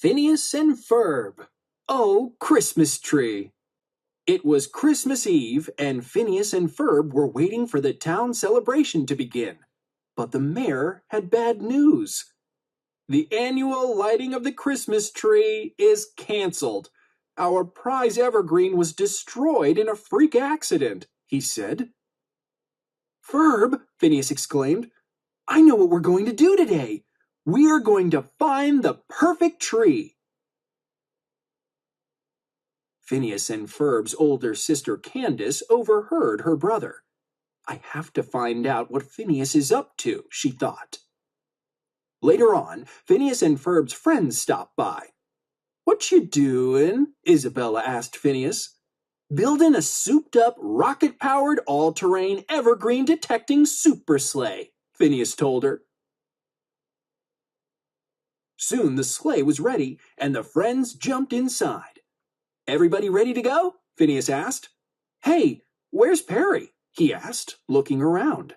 Phineas and Ferb. Oh, Christmas tree! It was Christmas Eve, and Phineas and Ferb were waiting for the town celebration to begin. But the mayor had bad news. The annual lighting of the Christmas tree is canceled. Our prize evergreen was destroyed in a freak accident, he said. Ferb, Phineas exclaimed, I know what we're going to do today. We are going to find the perfect tree. Phineas and Ferb's older sister Candace overheard her brother. I have to find out what Phineas is up to, she thought. Later on, Phineas and Ferb's friends stopped by. What you doing? Isabella asked Phineas. Building a souped-up, rocket-powered, all-terrain, evergreen-detecting super sleigh, Phineas told her. Soon the sleigh was ready, and the friends jumped inside. Everybody ready to go? Phineas asked. Hey, where's Perry? He asked, looking around.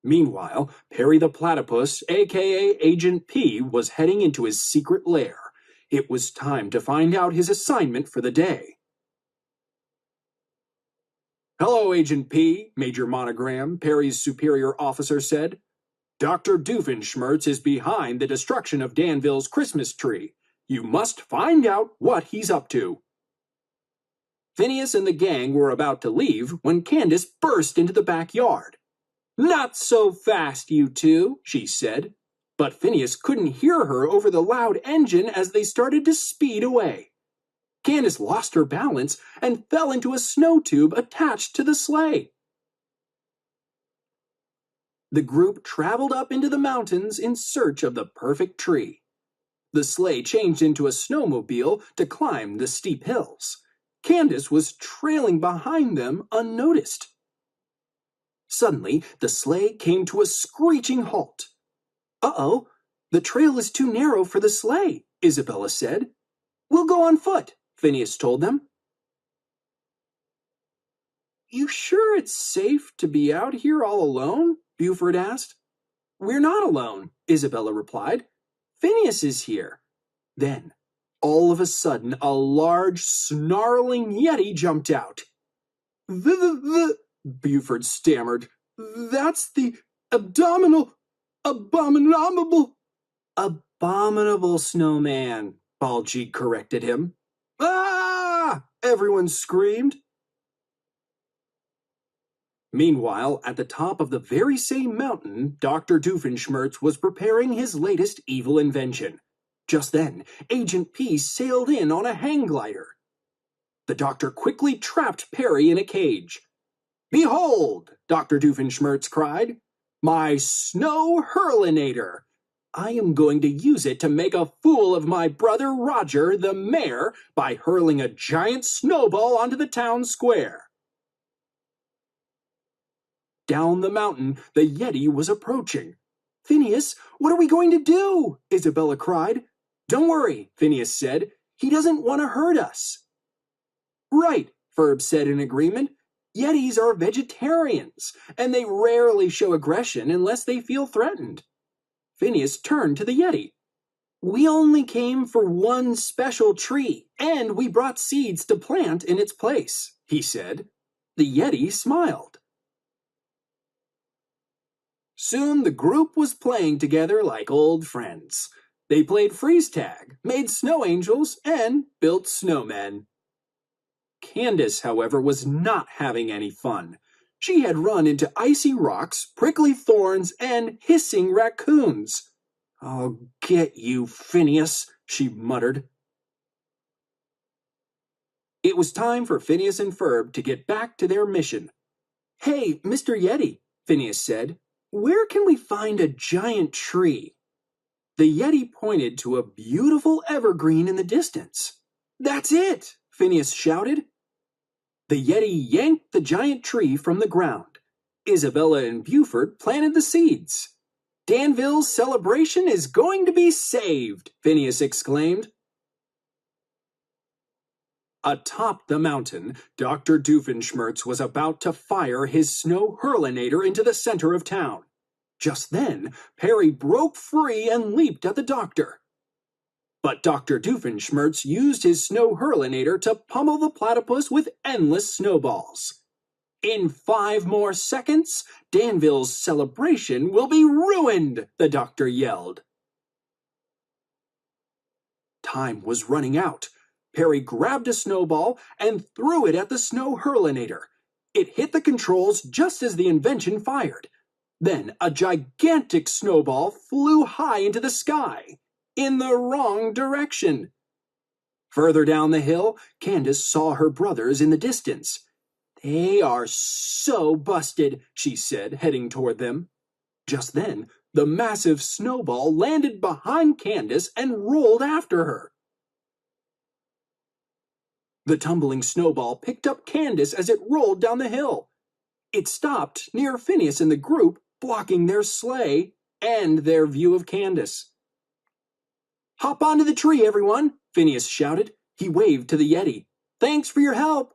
Meanwhile, Perry the Platypus, a.k.a. Agent P, was heading into his secret lair. It was time to find out his assignment for the day. Hello, Agent P, Major Monogram, Perry's superior officer said. Dr. Doofenshmirtz is behind the destruction of Danville's Christmas tree. You must find out what he's up to. Phineas and the gang were about to leave when Candace burst into the backyard. Not so fast, you two, she said. But Phineas couldn't hear her over the loud engine as they started to speed away. Candace lost her balance and fell into a snow tube attached to the sleigh. The group traveled up into the mountains in search of the perfect tree. The sleigh changed into a snowmobile to climb the steep hills. Candace was trailing behind them unnoticed. Suddenly, the sleigh came to a screeching halt. Uh-oh, the trail is too narrow for the sleigh, Isabella said. We'll go on foot, Phineas told them. You sure it's safe to be out here all alone? Buford asked. We're not alone, Isabella replied. Phineas is here. Then, all of a sudden, a large, snarling yeti jumped out. Buford stammered. That's the abominable snowman, Baljeet corrected him. Ah! Everyone screamed. Meanwhile, at the top of the very same mountain, Dr. Doofenshmirtz was preparing his latest evil invention. Just then, Agent P sailed in on a hang glider. The doctor quickly trapped Perry in a cage. Behold, Dr. Doofenshmirtz cried, my snow hurlinator. I am going to use it to make a fool of my brother Roger, the mayor, by hurling a giant snowball onto the town square. Down the mountain, the Yeti was approaching. Phineas, what are we going to do? Isabella cried. Don't worry, Phineas said. He doesn't want to hurt us. Right, Ferb said in agreement. Yetis are vegetarians, and they rarely show aggression unless they feel threatened. Phineas turned to the Yeti. We only came for one special tree, and we brought seeds to plant in its place, he said. The Yeti smiled. Soon the group was playing together like old friends. They played freeze tag, made snow angels, and built snowmen. Candace, however, was not having any fun. She had run into icy rocks, prickly thorns, and hissing raccoons. I'll get you, Phineas, she muttered. It was time for Phineas and Ferb to get back to their mission. Hey, Mr. Yeti, Phineas said. Where can we find a giant tree? The Yeti pointed to a beautiful evergreen in the distance. That's it, Phineas shouted. The Yeti yanked the giant tree from the ground. Isabella and Buford planted the seeds. Danville's celebration is going to be saved, Phineas exclaimed. Atop the mountain, Dr. Doofenshmirtz was about to fire his snow hurlinator into the center of town. Just then, Perry broke free and leaped at the doctor. But Dr. Doofenshmirtz used his snow hurlinator to pummel the platypus with endless snowballs. In 5 more seconds, Danville's celebration will be ruined, the doctor yelled. Time was running out. Perry grabbed a snowball and threw it at the snow hurlinator. It hit the controls just as the invention fired. Then a gigantic snowball flew high into the sky, in the wrong direction. Further down the hill, Candace saw her brothers in the distance. "They are so busted," she said, heading toward them. Just then, the massive snowball landed behind Candace and rolled after her. The tumbling snowball picked up Candace as it rolled down the hill. It stopped near Phineas and the group, blocking their sleigh and their view of Candace. "Hop onto the tree, everyone," Phineas shouted. He waved to the Yeti. "Thanks for your help."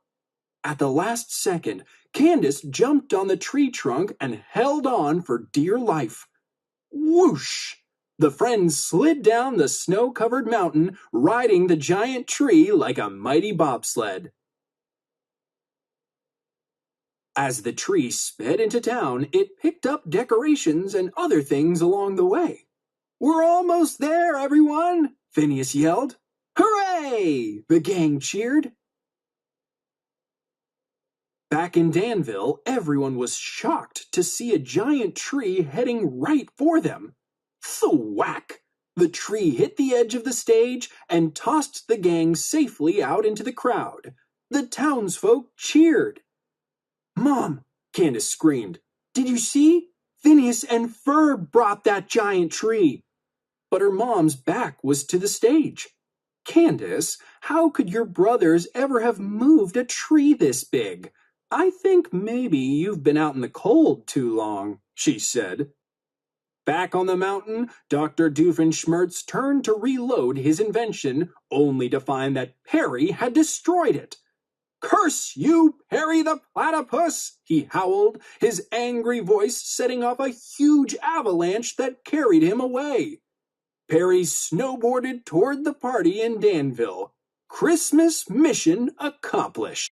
At the last second, Candace jumped on the tree trunk and held on for dear life. Whoosh! The friends slid down the snow-covered mountain, riding the giant tree like a mighty bobsled. As the tree sped into town, it picked up decorations and other things along the way. "We're almost there, everyone!" Phineas yelled. "Hooray!" the gang cheered. Back in Danville, everyone was shocked to see a giant tree heading right for them. Thwack! The tree hit the edge of the stage and tossed the gang safely out into the crowd. The townsfolk cheered. "Mom," Candace screamed, "did you see? Phineas and Ferb brought that giant tree." But her mom's back was to the stage. "Candace, how could your brothers ever have moved a tree this big? I think maybe you've been out in the cold too long," she said. Back on the mountain, Dr. Doofenshmirtz turned to reload his invention, only to find that Perry had destroyed it. "Curse you, Perry the Platypus!" he howled, his angry voice setting off a huge avalanche that carried him away. Perry snowboarded toward the party in Danville. Christmas mission accomplished.